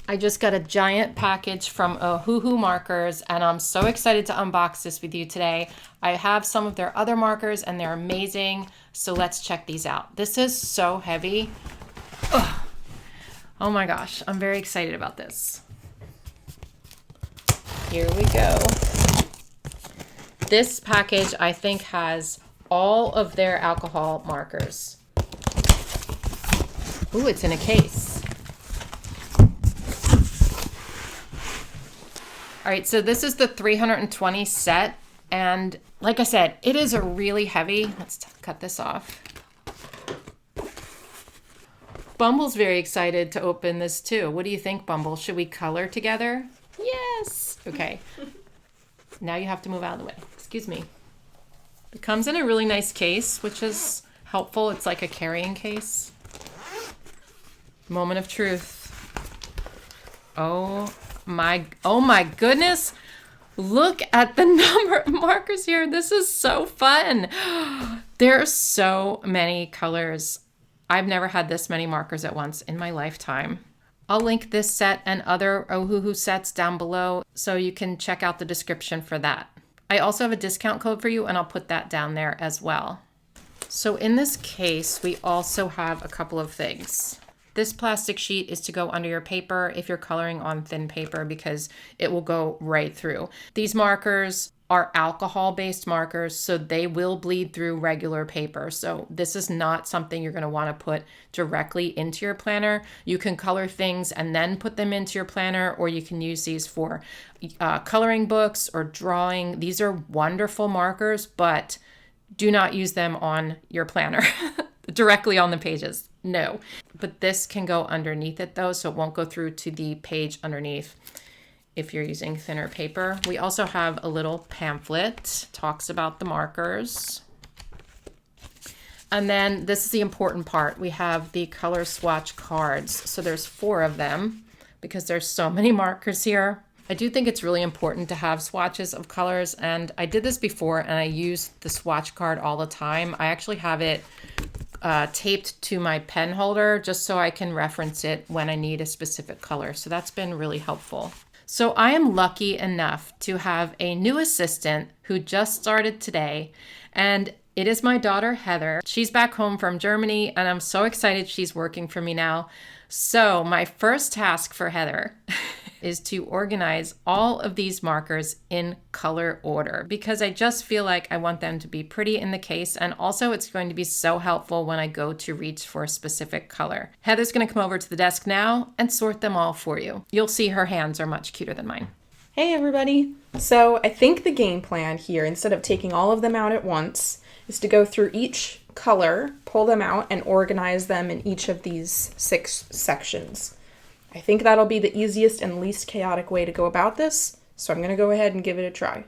I just got a giant package from Ohuhu markers and I'm so excited to unbox this with you today. I have some of their other markers and they're amazing. So let's check these out. This is so heavy. Ugh. Oh my gosh, I'm very excited about this. Here we go. This package I think has all of their alcohol markers. Ooh, it's in a case. All right, so this is the 320 set, and like I said, it is a really heavy. Let's cut this off. Bumble's very excited to open this too. What do you think, Bumble? Should we color together? Yes. Okay. Now you have to move out of the way. Excuse me. It comes in a really nice case, which is helpful. It's like a carrying case. Moment of truth. Oh my goodness. Look at the number of markers here. This is so fun. There are so many colors. I've never had this many markers at once in my lifetime. I'll link this set and other Ohuhu sets down below so you can check out the description for that. I also have a discount code for you and I'll put that down there as well. So in this case, we also have a couple of things. This plastic sheet is to go under your paper if you're coloring on thin paper because it will go right through. These markers are alcohol-based markers, so they will bleed through regular paper. So this is not something you're going to want to put directly into your planner. You can color things and then put them into your planner, or you can use these for coloring books or drawing. These are wonderful markers, but do not use them on your planner directly on the pages. No, but this can go underneath it though, so it won't go through to the page underneath if you're using thinner paper. We also have a little pamphlet, talks about the markers. And then this is the important part. We have the color swatch cards. So there's 4 of them because there's so many markers here. I do think it's really important to have swatches of colors, and I did this before and I use the swatch card all the time. I actually have it taped to my pen holder just so I can reference it when I need a specific color. So that's been really helpful. So I am lucky enough to have a new assistant who just started today, and it is my daughter Heather. She's back home from Germany and I'm so excited she's working for me now. So my first task for Heather is to organize all of these markers in color order because I just feel like I want them to be pretty in the case, and also it's going to be so helpful when I go to reach for a specific color. Heather's going to come over to the desk now and sort them all for you. You'll see her hands are much cuter than mine. Hey everybody! So I think the game plan here, instead of taking all of them out at once, is to go through each color, pull them out, and organize them in each of these 6 sections. I think that'll be the easiest and least chaotic way to go about this, so I'm going to go ahead and give it a try.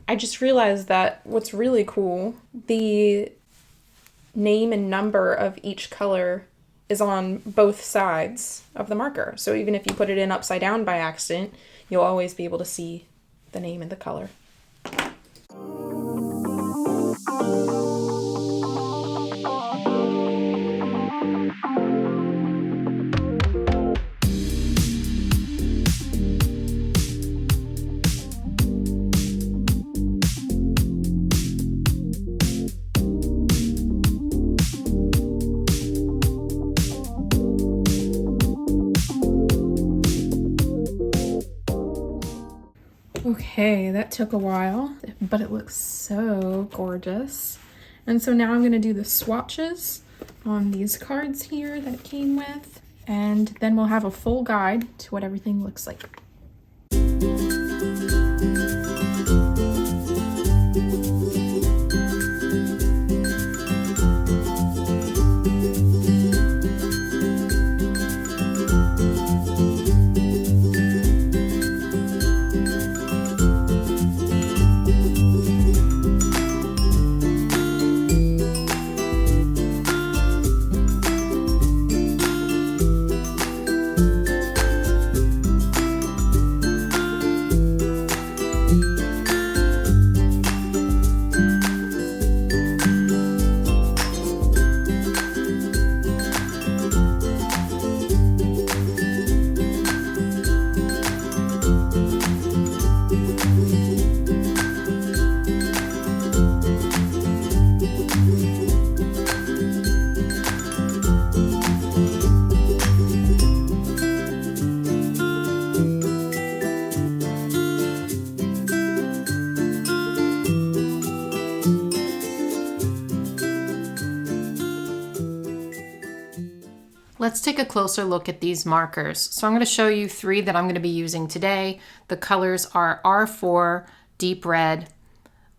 I just realized that what's really cool, the name and number of each color is on both sides of the marker. So even if you put it in upside down by accident, you'll always be able to see the name and the color. Okay, that took a while, but it looks so gorgeous. And so now I'm going to do the swatches on these cards here that it came with, and then we'll have a full guide to what everything looks like. let's take a closer look at these markers. So I'm going to show you 3 that I'm going to be using today. The colors are R4, deep red,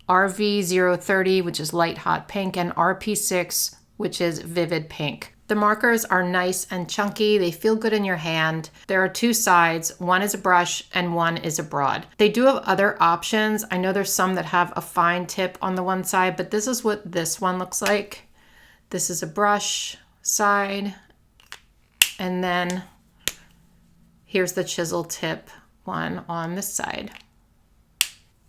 RV030, which is light hot pink, and RP6, which is vivid pink. The markers are nice and chunky. They feel good in your hand. There are 2 sides. One is a brush and one is a broad. They do have other options. I know there's some that have a fine tip on the one side, but this is what this one looks like. This is a brush side, and then here's the chisel tip one on this side.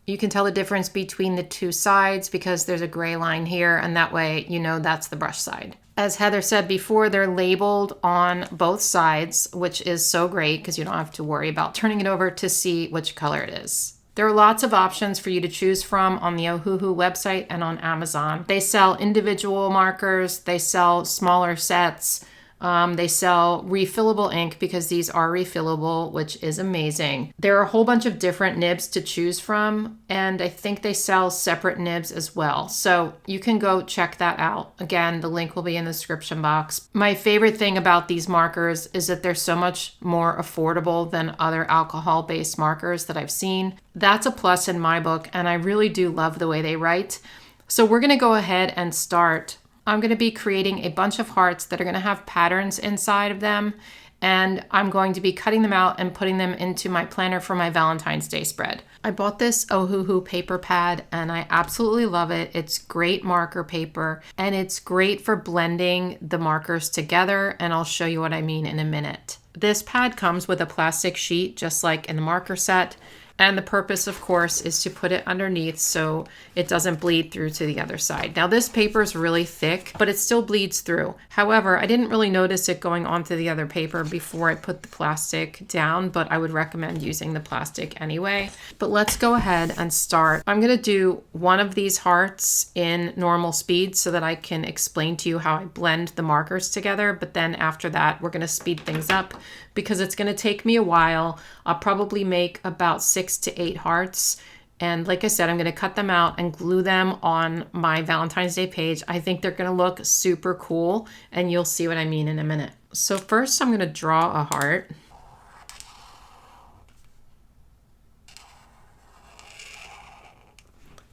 You can tell the difference between the 2 sides because there's a gray line here, and that way you know that's the brush side. As Heather said before, they're labeled on both sides, which is so great because you don't have to worry about turning it over to see which color it is. There are lots of options for you to choose from on the Ohuhu website and on Amazon. They sell individual markers, they sell smaller sets, they sell refillable ink because these are refillable, which is amazing. There are a whole bunch of different nibs to choose from, and I think they sell separate nibs as well. So you can go check that out. Again, the link will be in the description box. My favorite thing about these markers is that they're so much more affordable than other alcohol-based markers that I've seen. That's a plus in my book, and I really do love the way they write. So we're gonna go ahead and start. I'm going to be creating a bunch of hearts that are going to have patterns inside of them, and I'm going to be cutting them out and putting them into my planner for my Valentine's Day spread. I bought this Ohuhu paper pad and I absolutely love it. It's great marker paper and it's great for blending the markers together, and I'll show you what I mean in a minute. This pad comes with a plastic sheet just like in the marker set. And the purpose, of course, is to put it underneath so it doesn't bleed through to the other side. Now, this paper is really thick, but it still bleeds through. However, I didn't really notice it going onto the other paper before I put the plastic down, but I would recommend using the plastic anyway. But let's go ahead and start. I'm going to do one of these hearts in normal speed so that I can explain to you how I blend the markers together. But then after that, we're going to speed things up because it's going to take me a while. I'll probably make about 6 to 8 hearts. And like I said, I'm going to cut them out and glue them on my Valentine's Day page. I think they're going to look super cool, and you'll see what I mean in a minute. So first I'm going to draw a heart.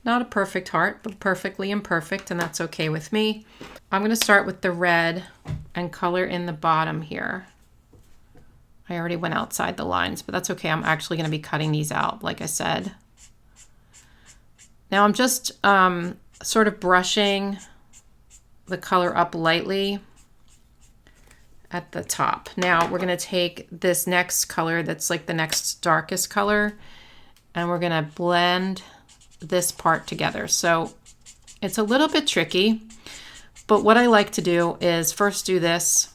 Not a perfect heart, but perfectly imperfect, and that's okay with me. I'm going to start with the red and color in the bottom here. I already went outside the lines, but that's okay. I'm actually going to be cutting these out, like I said. Now I'm just sort of brushing the color up lightly at the top. Now we're going to take this next color that's like the next darkest color, and we're going to blend this part together. So it's a little bit tricky, but what I like to do is first do this,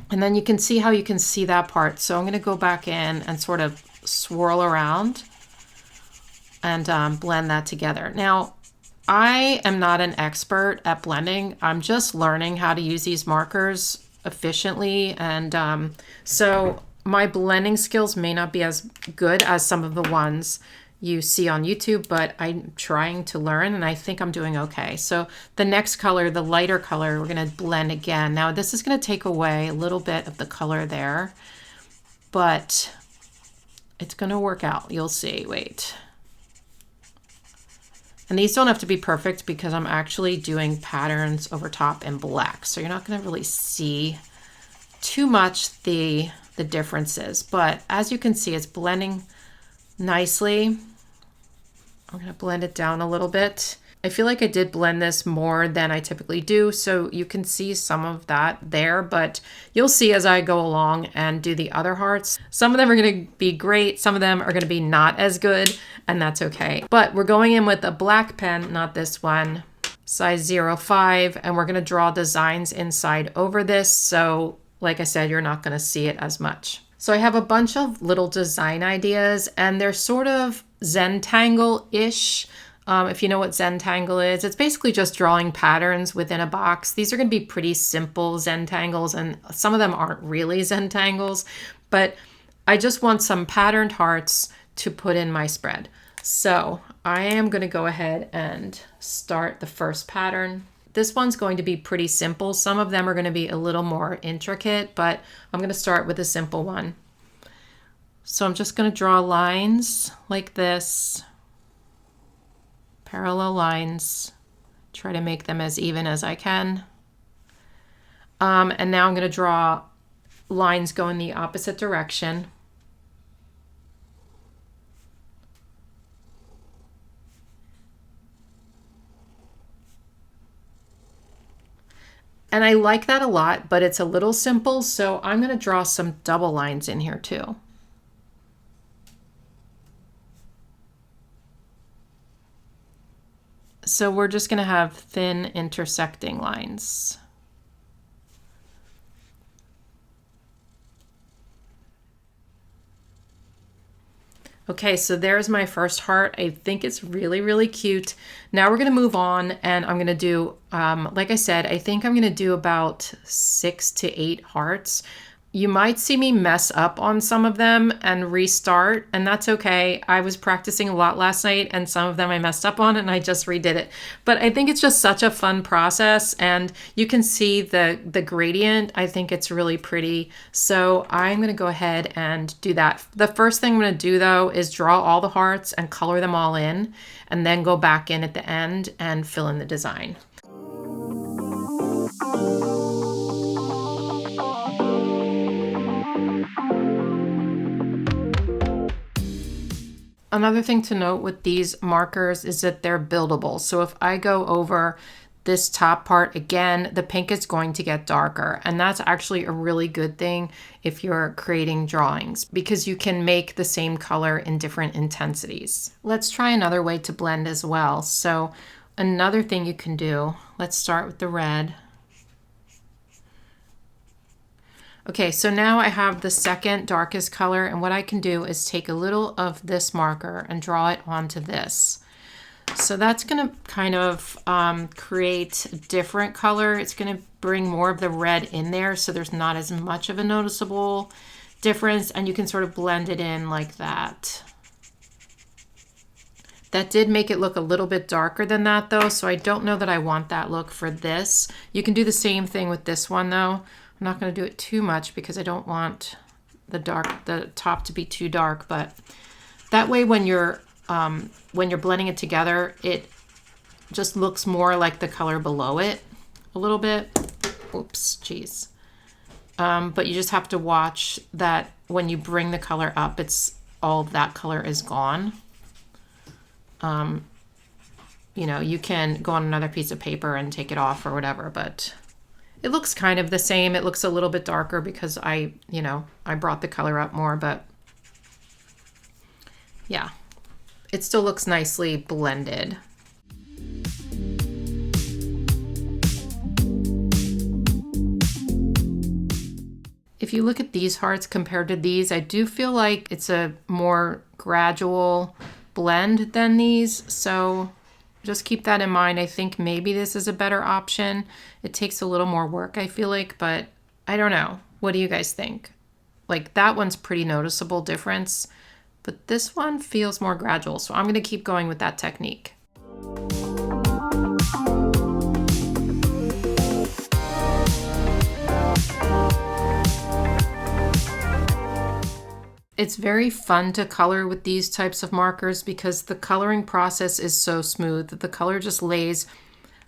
and then you can see how you can see that part. So I'm going to go back in and sort of swirl around and blend that together. Now, I am not an expert at blending. I'm just learning how to use these markers efficiently. And so my blending skills may not be as good as some of the ones you see on YouTube, but I'm trying to learn and I think I'm doing okay. So the next color, the lighter color, we're going to blend again. Now this is going to take away a little bit of the color there, but it's going to work out. You'll see. Wait. And these don't have to be perfect because I'm actually doing patterns over top in black. So you're not going to really see too much the differences, but as you can see, it's blending nicely. I'm going to blend it down a little bit. I feel like I did blend this more than I typically do, so you can see some of that there, but you'll see as I go along and do the other hearts. Some of them are going to be great, some of them are going to be not as good, and that's okay. But we're going in with a black pen, not this one, size 05, and we're going to draw designs inside over this, so like I said, you're not going to see it as much. So I have a bunch of little design ideas, and they're sort of Zentangle-ish. If you know what Zentangle is, it's basically just drawing patterns within a box. These are going to be pretty simple Zentangles, and some of them aren't really Zentangles, but I just want some patterned hearts to put in my spread. So I am going to go ahead and start the first pattern. this one's going to be pretty simple. Some of them are going to be a little more intricate, but I'm going to start with a simple one. So I'm just going to draw lines like this, parallel lines, try to make them as even as I can. And now I'm going to draw lines going the opposite direction. And I like that a lot, but it's a little simple, so I'm going to draw some double lines in here too. So we're just going to have thin intersecting lines. Okay, so there's my first heart. I think it's really, really cute. Now we're gonna move on, and I'm gonna do, like I said, I think I'm gonna do about 6 to 8 hearts. You might see me mess up on some of them and restart, and that's okay. I was practicing a lot last night, and some of them I messed up on, and I just redid it. But I think it's just such a fun process, and you can see the gradient. I think it's really pretty. So I'm going to go ahead and do that. The first thing I'm going to do, though, is draw all the hearts and color them all in, and then go back in at the end and fill in the design. Another thing to note with these markers is that they're buildable. So if I go over this top part again, the pink is going to get darker. And that's actually a really good thing if you're creating drawings, because you can make the same color in different intensities. Let's try another way to blend as well. So another thing you can do, let's start with the red. Okay, so now I have the second darkest color, and what I can do is take a little of this marker and draw it onto this. So that's gonna kind of create a different color. It's gonna bring more of the red in there, so there's not as much of a noticeable difference, and you can sort of blend it in like that. That did make it look a little bit darker than that though, so I don't know that I want that look for this. You can do the same thing with this one though. I'm not going to do it too much because I don't want the top to be too dark, but that way when you're blending it together, it just looks more like the color below it a little bit. Oops, geez. But you just have to watch that when you bring the color up, all of that color is gone. You know, you can go on another piece of paper and take it off or whatever, but it looks kind of the same. It looks a little bit darker because I brought the color up more, but yeah, it still looks nicely blended. If you look at these hearts compared to these, I do feel like it's a more gradual blend than these, so just keep that in mind. I think maybe this is a better option. It takes a little more work, I feel like, but I don't know. What do you guys think? Like that one's pretty noticeable difference, but this one feels more gradual. So I'm going to keep going with that technique. It's very fun to color with these types of markers because the coloring process is so smooth that the color just lays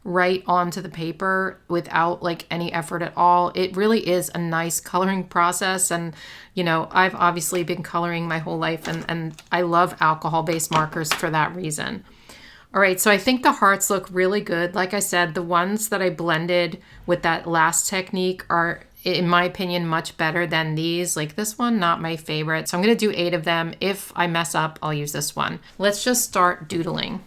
right onto the paper without like any effort at all. It really is a nice coloring process, and you know, I've obviously been coloring my whole life, and I love alcohol-based markers for that reason. All right, so I think the hearts look really good. Like I said, the ones that I blended with that last technique are, in my opinion, much better than these. Like this one, not my favorite. So I'm gonna do 8 of them. If I mess up, I'll use this one. Let's just start doodling.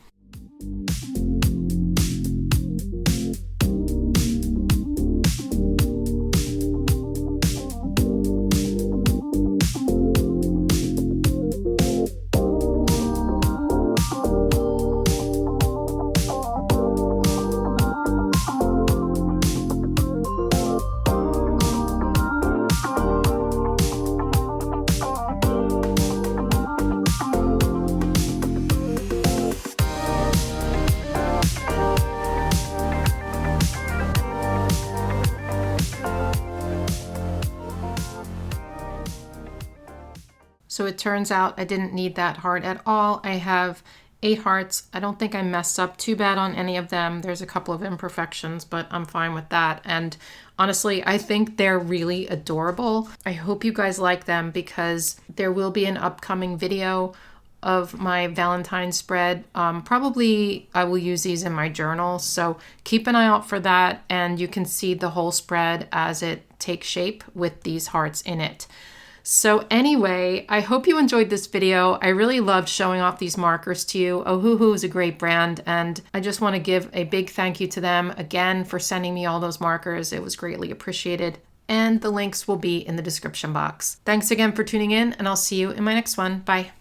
So it turns out I didn't need that heart at all. I have 8 hearts. I don't think I messed up too bad on any of them. There's a couple of imperfections, but I'm fine with that. And honestly, I think they're really adorable. I hope you guys like them because there will be an upcoming video of my Valentine spread. Probably I will use these in my journal, so keep an eye out for that, and you can see the whole spread as it takes shape with these hearts in it. So anyway, I hope you enjoyed this video. I really loved showing off these markers to you. Ohuhu is a great brand, and I just want to give a big thank you to them again for sending me all those markers. It was greatly appreciated. And the links will be in the description box. Thanks again for tuning in, and I'll see you in my next one. Bye.